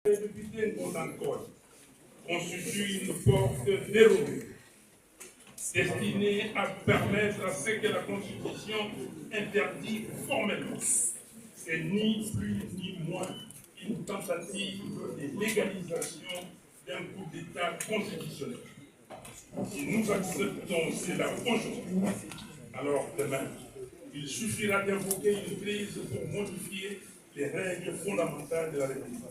Les députés Ngondankol constituent une porte dérobée, destinée à permettre à ce que la Constitution interdit formellement. C'est ni plus ni moins une tentative de légalisation d'un coup d'État constitutionnel. Si nous acceptons cela aujourd'hui, alors demain, il suffira d'invoquer une crise pour modifier les règles fondamentales de la République.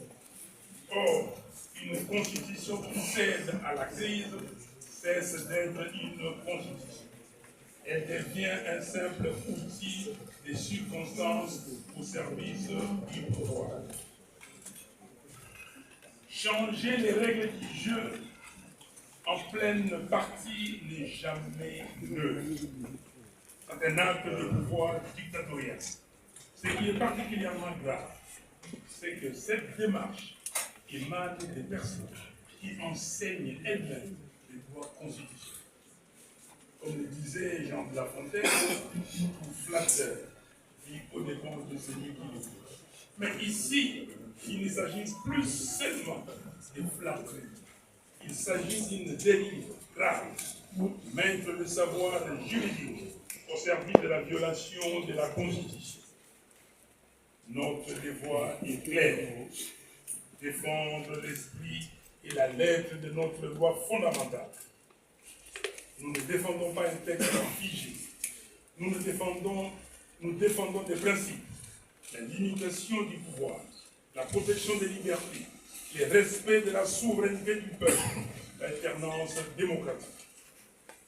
Or, une constitution qui cède à la crise cesse d'être une constitution. Elle devient un simple outil des circonstances au service du pouvoir. Changer les règles du jeu en pleine partie n'est jamais neutre. C'est un acte de pouvoir dictatorial. Ce qui est particulièrement grave, c'est que cette démarche émane des personnes qui enseignent elles-mêmes les droits constitutionnels. Comme le disait Jean de La Fontaine, tout flatteur vit aux dépenses de celui qui le fait. Mais ici, il ne s'agit plus seulement de flatterie. Il s'agit d'une dérive grave, mettre le savoir juridique au service de la violation de la Constitution. Notre devoir est clair, défendre l'esprit et la lettre de notre loi fondamentale. Nous ne défendons pas un texte figé. Nous défendons des principes, la limitation du pouvoir, la protection des libertés, le respect de la souveraineté du peuple, l'alternance démocratique.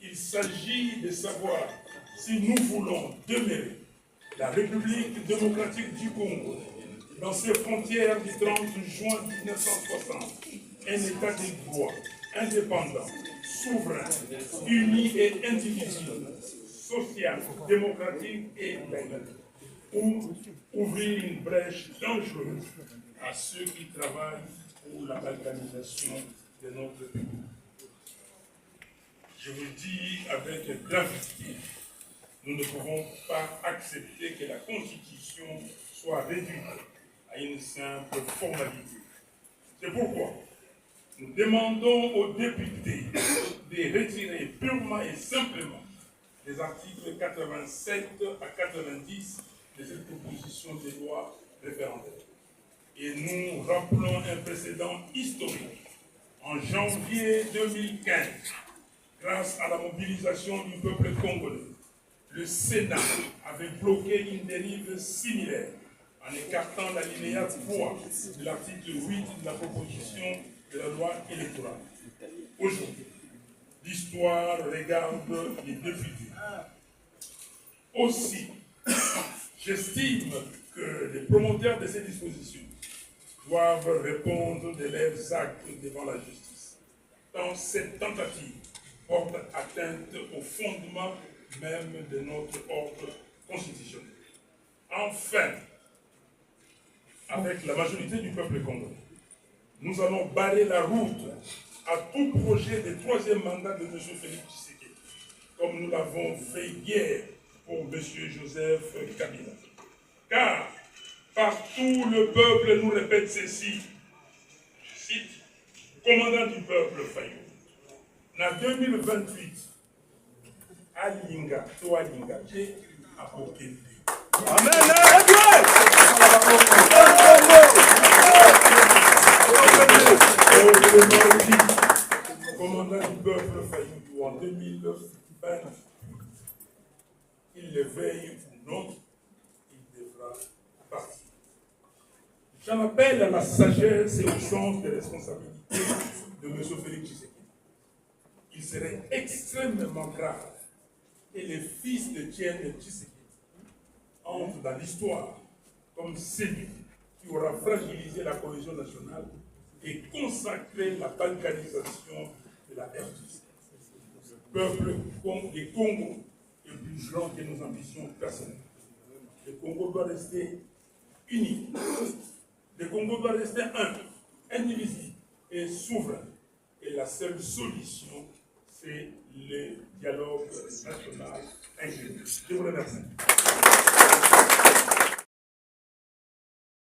Il s'agit de savoir si nous voulons demeurer la République démocratique du Congo, dans ses frontières du 30 juin 1960, un État de droit, indépendant, souverain, uni et indivisible, social, démocratique et laïque, ou ouvrir une brèche dangereuse à ceux qui travaillent pour la balkanisation de notre pays. Je vous dis avec gravité, nous ne pouvons pas accepter que la Constitution soit réduite à une simple formalité. C'est pourquoi nous demandons aux députés de retirer purement et simplement les articles 87 à 90 de cette proposition de loi référendaire. Et nous rappelons un précédent historique. En janvier 2015, grâce à la mobilisation du peuple congolais, le Sénat avait bloqué une dérive similaire en écartant l'alinéa 3 de l'article 8 de la proposition de la loi électorale. Aujourd'hui, l'histoire regarde les députés. Aussi, j'estime que les promoteurs de ces dispositions doivent répondre de leurs actes devant la justice. Dans cette tentative, porte atteinte au fondement même de notre ordre constitutionnel. Enfin, avec la majorité du peuple congolais, nous allons barrer la route à tout projet de troisième mandat de M. Félix Tshisekedi, comme nous l'avons fait hier pour M. Joseph Kabila. Car partout le peuple nous répète ceci, je cite, commandant du peuple Fayou. En 2028, Alinga, to Alinga, j'ai apporté. Amen. Commandant du peuple Fayou en 2020, il le veille ou non, il devra partir. J'en appelle à la sagesse et au sens des responsabilités de M. Félix Tshisekedi. Il serait extrêmement grave que les fils de Tienne Tshisekedi entrent dans l'histoire comme celui qui aura fragilisé la cohésion nationale et consacré la balkanisation de la RDC. Le peuple du Congo est plus grand que nos ambitions personnelles. Le Congo doit rester uni. Le Congo doit rester indivisible et souverain. Et la seule solution, c'est le dialogue national ingénieux. Je vous remercie.